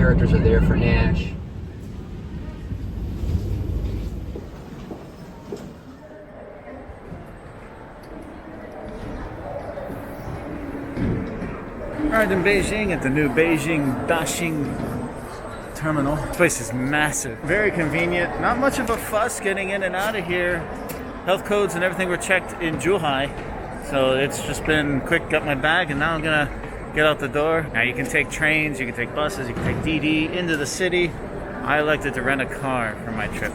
characters are there for Nash. Arrived in Beijing at the new Beijing Daxing terminal. This place is massive, very convenient, not much of a fuss getting in and out of here. Health codes and everything were checked in Zhuhai, so it's just been quick, got my bag, and now I'm gonna get out the door. Now you can take trains, you can take buses, you can take DD into the city. I elected to rent a car for my trip.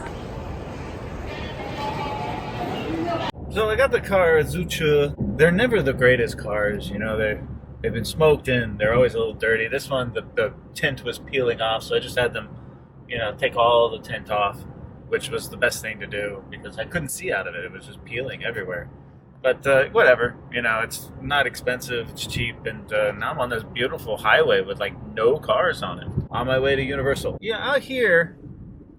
So I got the car at Zuchu. They're never the greatest cars, you know, they've been smoked in, they're always a little dirty. This one, the tint was peeling off, so I just had them, you know, take all the tint off, which was the best thing to do because I couldn't see out of it. It was just peeling everywhere. But whatever, you know, it's not expensive, it's cheap, and now I'm on this beautiful highway with like no cars on it, on my way to Universal. Yeah, out here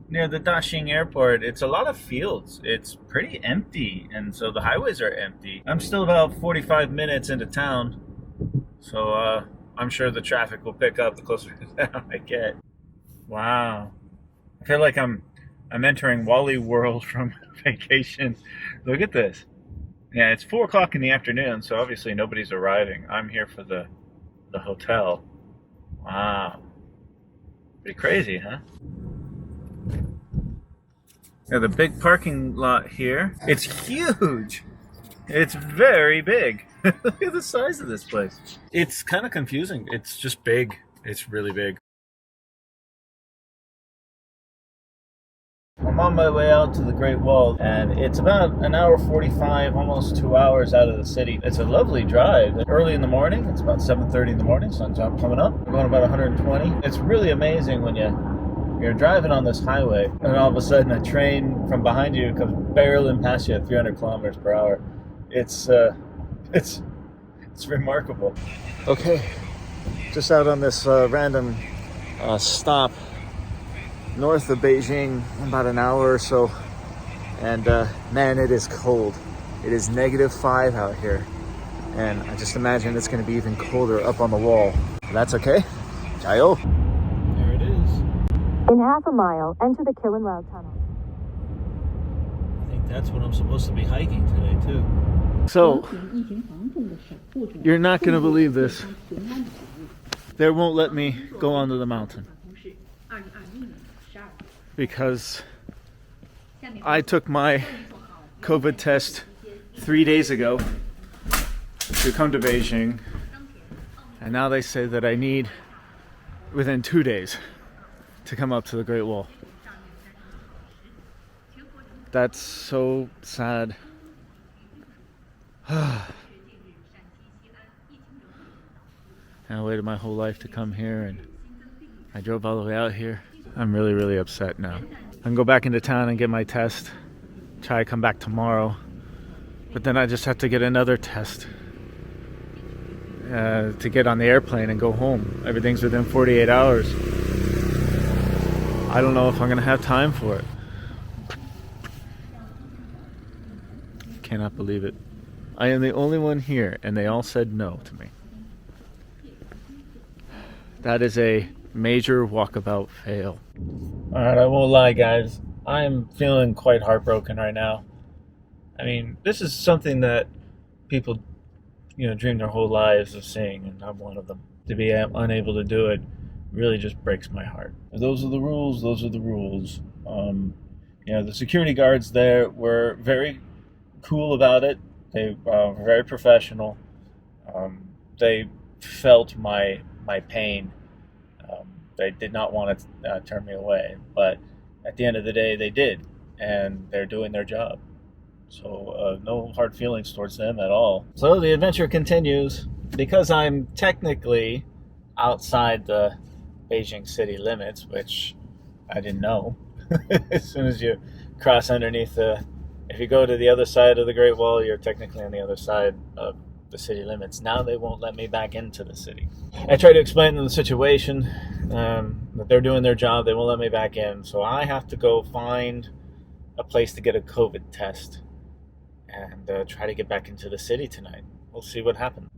near the Daxing Airport, it's a lot of fields. It's pretty empty, and so the highways are empty. I'm still about 45 minutes into town, so I'm sure the traffic will pick up the closer to town I get. Wow. I feel like I'm entering Wally World from vacation. Look at this. Yeah, it's 4 o'clock in the afternoon, so obviously nobody's arriving. I'm here for the hotel. Wow. Pretty crazy, huh? Yeah, the big parking lot here. It's huge. It's very big. Look at the size of this place. It's kind of confusing. It's just big. It's really big. I'm on my way out to the Great Wall, and it's about an hour 45, almost 2 hours out of the city. It's a lovely drive. Early in the morning, it's about 7:30 in the morning, sun's coming up. We're going about 120. It's really amazing when you're driving on this highway, and all of a sudden a train from behind you comes barreling past you at 300 kilometers per hour. It's remarkable. Okay, just out on this random stop north of Beijing, about an hour or so, and man, it is cold. It is -5 out here, and I just imagine it's going to be even colder up on the wall. That's okay. 加油! There it is. In half a mile, enter the Killing Route Tunnel. I think that's what I'm supposed to be hiking today too. So, you're not going to believe this. They won't let me go onto the mountain because I took my COVID test 3 days ago to come to Beijing, and now they say that I need within 2 days to come up to the Great Wall. That's so sad. And I waited my whole life to come here, and I drove all the way out here. I'm really, really upset now. I can go back into town and get my test, try to come back tomorrow, but then I just have to get another test to get on the airplane and go home. Everything's within 48 hours. I don't know if I'm gonna have time for it. Cannot believe it. I am the only one here, and they all said no to me. That is a major Walkabout fail. Alright, I won't lie, guys. I'm feeling quite heartbroken right now. I mean, this is something that people, you know, dream their whole lives of seeing, and I'm one of them. To be unable to do it really just breaks my heart. Those are the rules. Those are the rules. You know, the security guards there were very cool about it. They were very professional. They felt my pain. They did not want to turn me away, but at the end of the day, they did, and they're doing their job. So no hard feelings towards them at all. So the adventure continues. Because I'm technically outside the Beijing city limits, which I didn't know. As soon as you cross underneath if you go to the other side of the Great Wall, you're technically on the other side of the city limits. Now they won't let me back into the city. I tried to explain them the situation, that they're doing their job, they won't let me back in, so I have to go find a place to get a COVID test and try to get back into the city tonight. We'll see what happens.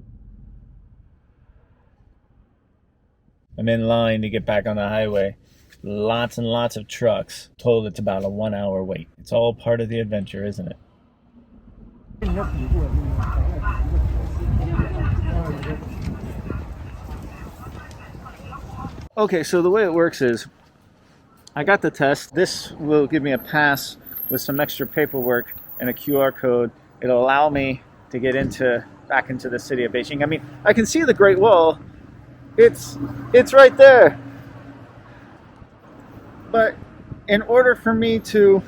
I'm in line to get back on the highway. Lots and lots of trucks. Told it's about a 1 hour wait. It's all part of the adventure, isn't it? Okay, so the way it works is I got the test. This will give me a pass with some extra paperwork and a QR code. It'll allow me to get back into the city of Beijing. I mean, I can see the Great Wall. It's right there. But in order for me to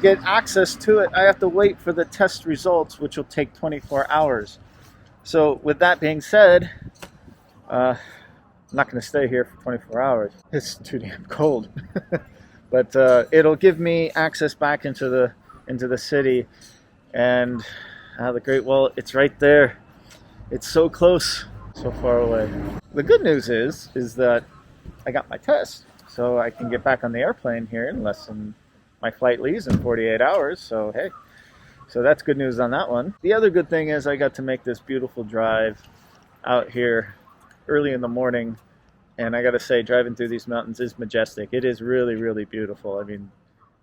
get access to it, I have to wait for the test results, which will take 24 hours. So with that being said, I'm not going to stay here for 24 hours. It's too damn cold. But it'll give me access back into the city, and the Great Wall, it's right there. It's so close, so far away. The good news is that I got my test, so I can get back on the airplane here in less than, my flight leaves in 48 hours, so hey. So that's good news on that one. The other good thing is I got to make this beautiful drive out here early in the morning, and I gotta say, driving through these mountains is majestic. It is really, really beautiful. I mean,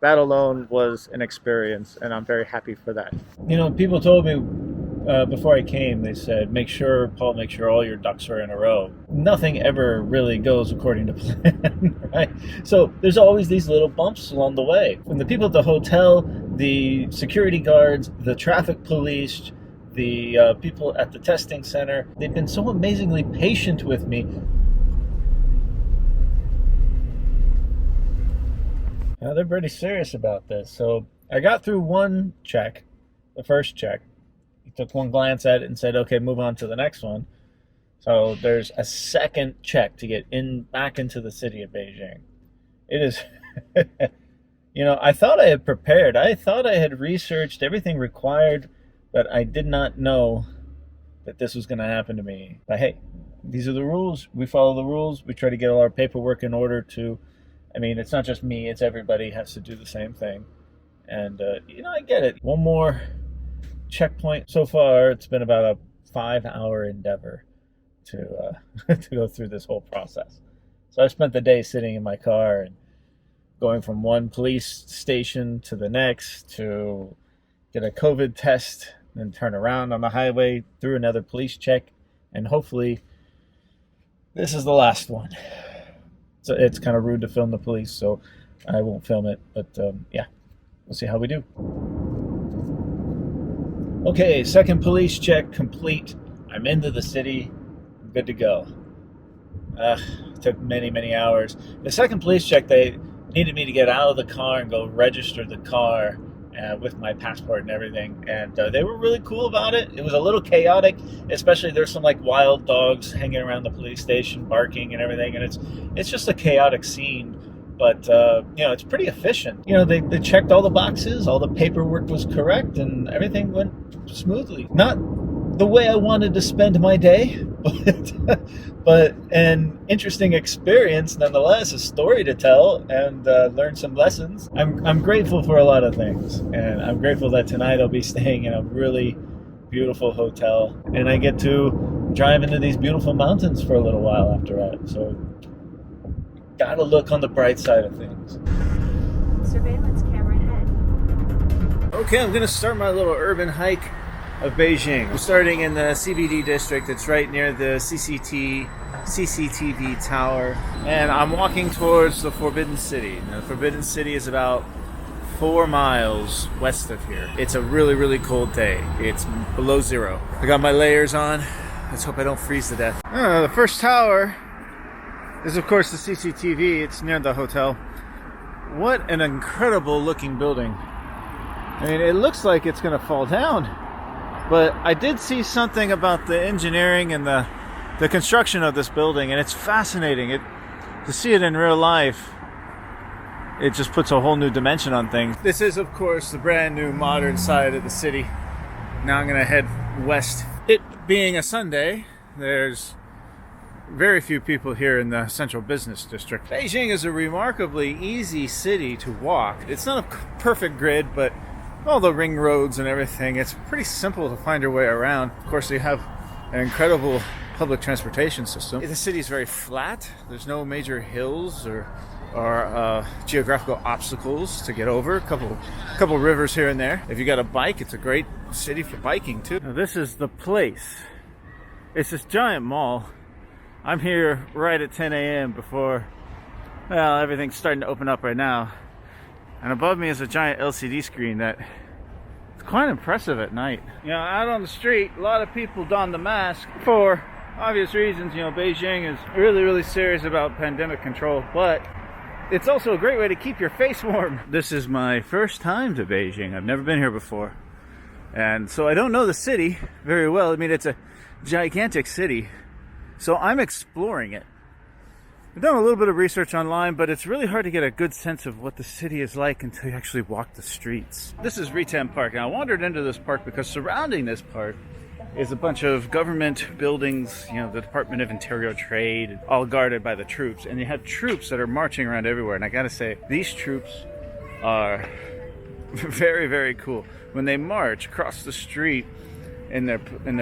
that alone was an experience, and I'm very happy for that. You know, people told me before I came, they said, Paul, make sure all your ducks are in a row. Nothing ever really goes according to plan, right? So there's always these little bumps along the way. From the people at the hotel, the security guards, the traffic police, the people at the testing center, they've been so amazingly patient with me. Now they're pretty serious about this. So I got through one check, the first check. He took one glance at it and said, okay, move on to the next one. So there's a second check to get back into the city of Beijing. It is, you know, I thought I had prepared. I thought I had researched everything required, but I did not know that this was going to happen to me. But hey, these are the rules. We follow the rules. We try to get all our paperwork in order to, I mean, it's not just me, it's everybody has to do the same thing. And, you know, I get it. One more checkpoint. So far, it's been about a 5-hour endeavor to go through this whole process. So I spent the day sitting in my car and going from one police station to the next to get a COVID test, then turn around on the highway through another police check, and hopefully this is the last one. So it's kind of rude to film the police, so I won't film it, but yeah, we'll see how we do. Okay, second police check complete. I'm into the city. I'm good to go. It took many, many hours. The second police check, they needed me to get out of the car and go register the car with my passport and everything. And they were really cool about it. It was a little chaotic, especially there's some like wild dogs hanging around the police station, barking and everything. And it's just a chaotic scene. But, you know, it's pretty efficient. You know, they checked all the boxes, all the paperwork was correct, and everything went smoothly. Not the way I wanted to spend my day, but an interesting experience nonetheless, a story to tell, and learn some lessons. I'm grateful for a lot of things, and I'm grateful that tonight I'll be staying in a really beautiful hotel, and I get to drive into these beautiful mountains for a little while after that. So gotta look on the bright side of things. Surveillance camera ahead. Okay, I'm gonna start my little urban hike of Beijing. I'm starting in the CBD district. It's right near the CCTV tower. And I'm walking towards the Forbidden City. Now, the Forbidden City is about 4 miles west of here. It's a really, really cold day. It's below zero. I got my layers on. Let's hope I don't freeze to death. The first tower is, of course, the CCTV. It's near the hotel. What an incredible looking building. I mean, it looks like it's going to fall down. But I did see something about the engineering and the construction of this building, and it's fascinating. To see it in real life, it just puts a whole new dimension on things. This is, of course, the brand new modern side of the city. Now I'm going to head west. It being a Sunday, there's very few people here in the central business district. Beijing is a remarkably easy city to walk. It's not a perfect grid, but all the ring roads and everything, it's pretty simple to find your way around. Of course, you have an incredible public transportation system. The city is very flat. There's no major hills or geographical obstacles to get over. A couple rivers here and there. If you got a bike, it's a great city for biking too. Now, this is the place. It's this giant mall. I'm here right at 10 a.m. before, well, everything's starting to open up right now. And above me is a giant LCD screen that it's quite impressive at night. You know, out on the street, a lot of people don the mask for obvious reasons. You know, Beijing is really, really serious about pandemic control, but it's also a great way to keep your face warm. This is my first time to Beijing. I've never been here before. And so I don't know the city very well. I mean, it's a gigantic city. So I'm exploring it. I've done a little bit of research online, but it's really hard to get a good sense of what the city is like until you actually walk the streets. This is Ritan Park, and I wandered into this park because surrounding this park is a bunch of government buildings, you know, the Department of Interior Trade, all guarded by the troops. And you have troops that are marching around everywhere. And I gotta say, these troops are very, very cool. When they march across the street in their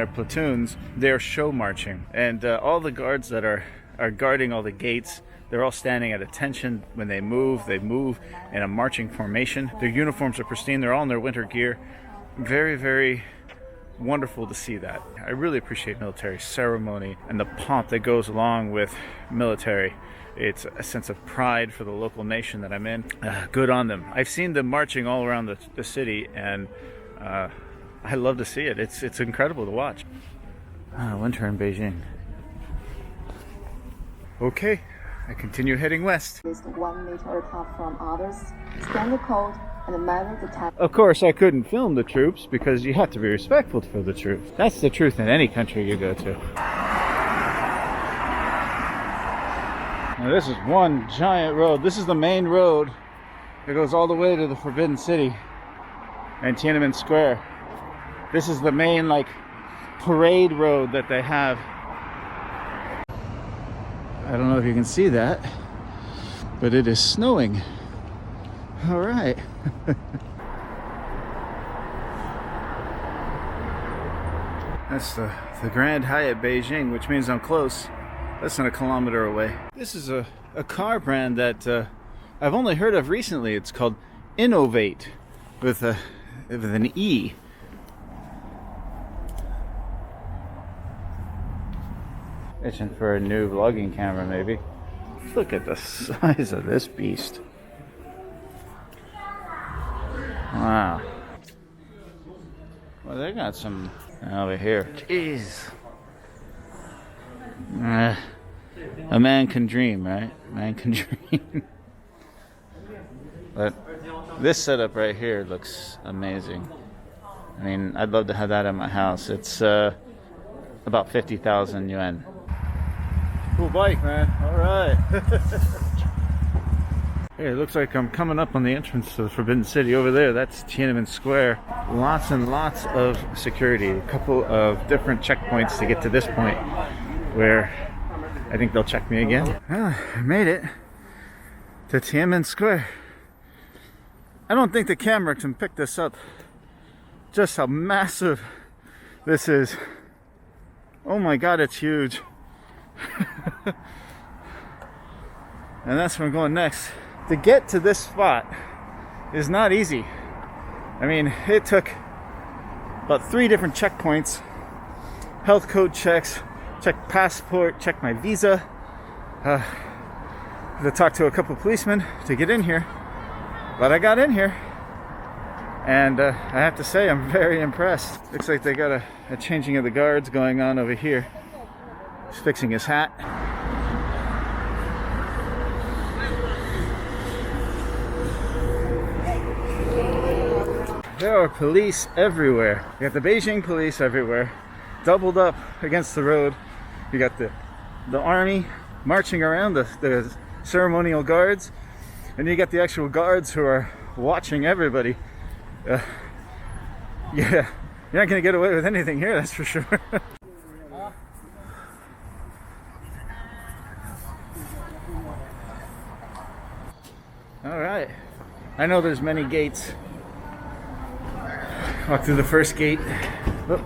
platoons, they're show marching. And all the guards that are guarding all the gates, they're all standing at attention. When they move in a marching formation. Their uniforms are pristine. They're all in their winter gear. Very, very wonderful to see that. I really appreciate military ceremony and the pomp that goes along with military. It's a sense of pride for the local nation that I'm in. Good on them. I've seen them marching all around the city, and I love to see it. It's incredible to watch. Winter in Beijing. Okay, I continue heading west. Is 1 meter apart from others. Scan the code and measure the time. Of course, I couldn't film the troops because you have to be respectful for the troops. That's the truth in any country you go to. Now, this is one giant road. This is the main road that goes all the way to the Forbidden City and Tiananmen Square. This is the main, like, parade road that they have. I don't know if you can see that, but it is snowing. All right. That's the Grand Hyatt Beijing, which means I'm close. Less than a kilometer away. This is a car brand that I've only heard of recently. It's called Innovate with an E. Itching for a new vlogging camera, maybe. Look at the size of this beast. Wow. Well, they got some over here. Jeez. A man can dream, right? A man can dream. But this setup right here looks amazing. I mean, I'd love to have that in my house. It's about 50,000 yuan. Cool bike, man. All right. Hey, it looks like I'm coming up on the entrance to the Forbidden City. Over there, that's Tiananmen Square. Lots and lots of security. A couple of different checkpoints to get to this point where I think they'll check me again. I made it to Tiananmen Square. I don't think the camera can pick this up. Just how massive this is. Oh my God, it's huge. And that's where I'm going next. To get to this spot is not easy. I mean, it took about 3 different checkpoints, health code checks, check passport, check my visa, to talk to a couple policemen to get in here. But I got in here, and I have to say I'm very impressed. Looks like they got a changing of the guards going on over here. He's fixing his hat. There are police everywhere. You got the Beijing police everywhere, doubled up against the road. You got the army marching around, the ceremonial guards, and you got the actual guards who are watching everybody. Yeah, you're not gonna get away with anything here, that's for sure. All right, I know there's many gates. Walk through the first gate. Oh.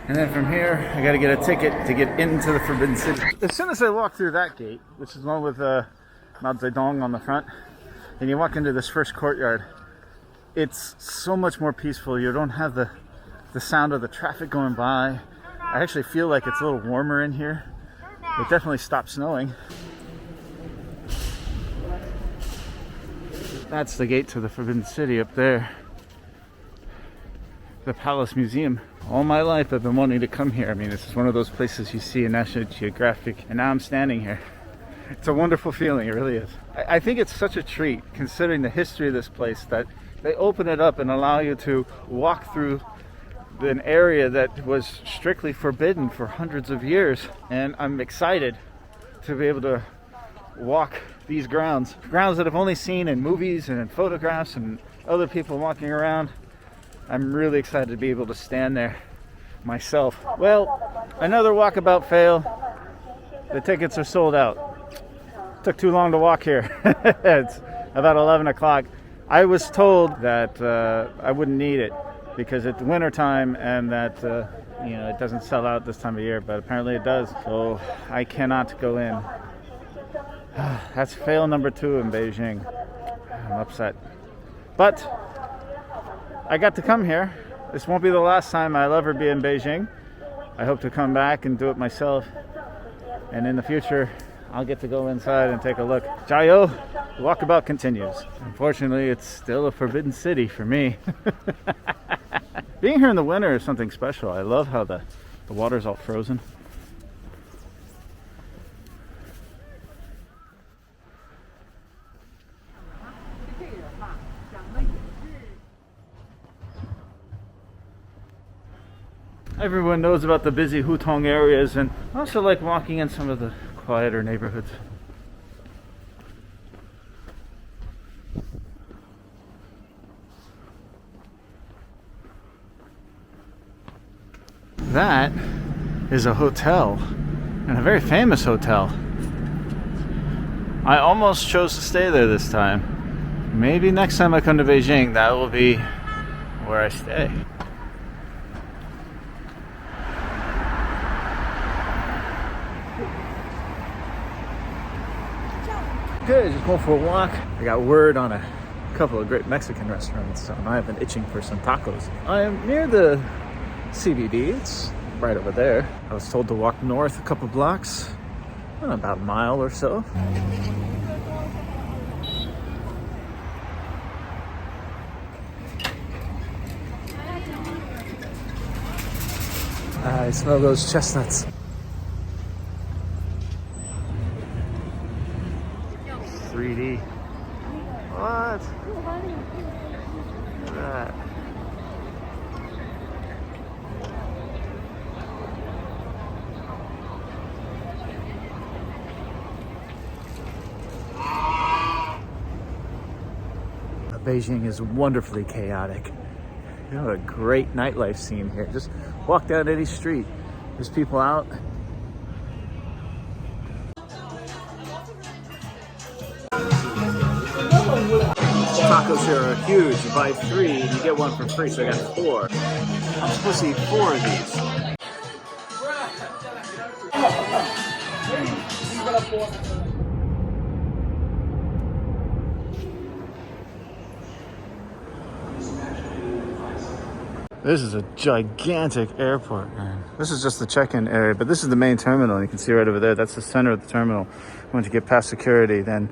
And then from here, I gotta get a ticket to get into the Forbidden City. As soon as I walk through that gate, which is one with Mao Zedong on the front, and you walk into this first courtyard, it's so much more peaceful. You don't have the sound of the traffic going by. I actually feel like it's a little warmer in here. It definitely stopped snowing. That's the gate to the Forbidden City up there. The Palace Museum. All my life I've been wanting to come here. I mean, this is one of those places you see in National Geographic, and now I'm standing here. It's a wonderful feeling, it really is. I think it's such a treat, considering the history of this place, that they open it up and allow you to walk through an area that was strictly forbidden for hundreds of years. And I'm excited to be able to walk these grounds that I've only seen in movies and in photographs and other people walking around. I'm really excited to be able to stand there myself. Well, another Walkabout fail. The tickets are sold out. Took too long to walk here. It's about 11 o'clock. I was told that I wouldn't need it because it's winter time and that it doesn't sell out this time of year, but apparently it does. So I cannot go in. That's fail number 2 in Beijing. I'm upset. But I got to come here. This won't be the last time I'll ever be in Beijing. I hope to come back and do it myself. And in the future, I'll get to go inside and take a look. Jiayo, the walkabout continues. Unfortunately, it's still a forbidden city for me. Being here in the winter is something special. I love how the water's all frozen. Everyone knows about the busy Hutong areas, and I also like walking in some of the quieter neighborhoods. That is a hotel, and a very famous hotel. I almost chose to stay there this time. Maybe next time I come to Beijing, that will be where I stay. Good, just going for a walk. I got word on a couple of great Mexican restaurants, so I've been itching for some tacos. I am near the CBD, it's right over there. I was told to walk north a couple blocks, about a mile or so. I smell those chestnuts. 3D. What? Look at that. Beijing is wonderfully chaotic. You have a great nightlife scene here. Just walk down any street. There's people out. Tacos here are huge. You buy 3 and you get 1 for free, so I got 4. I'm supposed to eat 4 of these. This is a gigantic airport, man. This is just the check-in area, but this is the main terminal. You can see right over there, that's the center of the terminal. Once you get past security, then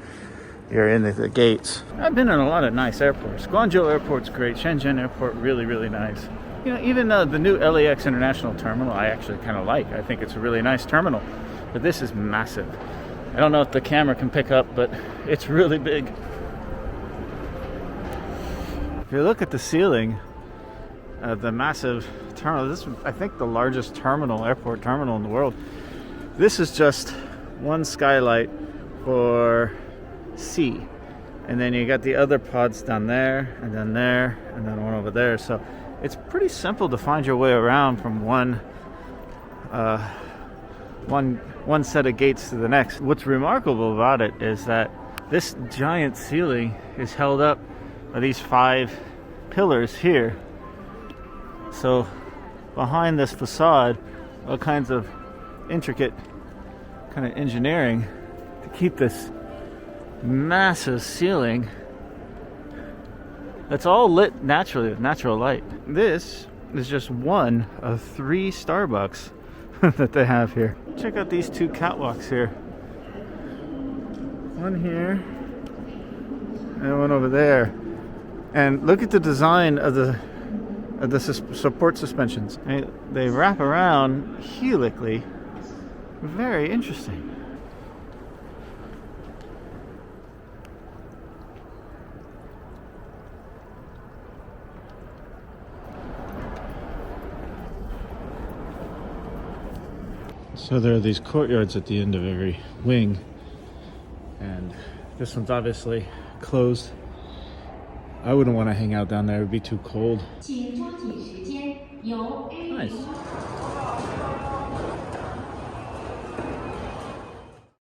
you're in the gates. I've been in a lot of nice airports. Guangzhou Airport's great. Shenzhen Airport, really, really nice. You know, even the new LAX International Terminal, I actually kind of like. I think it's a really nice terminal, but this is massive. I don't know if the camera can pick up, but it's really big. If you look at the ceiling, the massive terminal, this is, I think, the largest airport terminal in the world. This is just one skylight for sea, and then you got the other pods down there, and then there, and then one over there. So it's pretty simple to find your way around from one set of gates to the next. What's remarkable about it is that this giant ceiling is held up by these 5 pillars here. So behind this facade all kinds of intricate kind of engineering to keep this massive ceiling that's all lit naturally with natural light. This is just one of 3 Starbucks that they have here. Check out these 2 catwalks here. One here and one over there. And look at the design of the support suspensions. They wrap around helically. Very interesting. So there are these courtyards at the end of every wing, and this one's obviously closed. I wouldn't want to hang out down there, it would be too cold. Nice.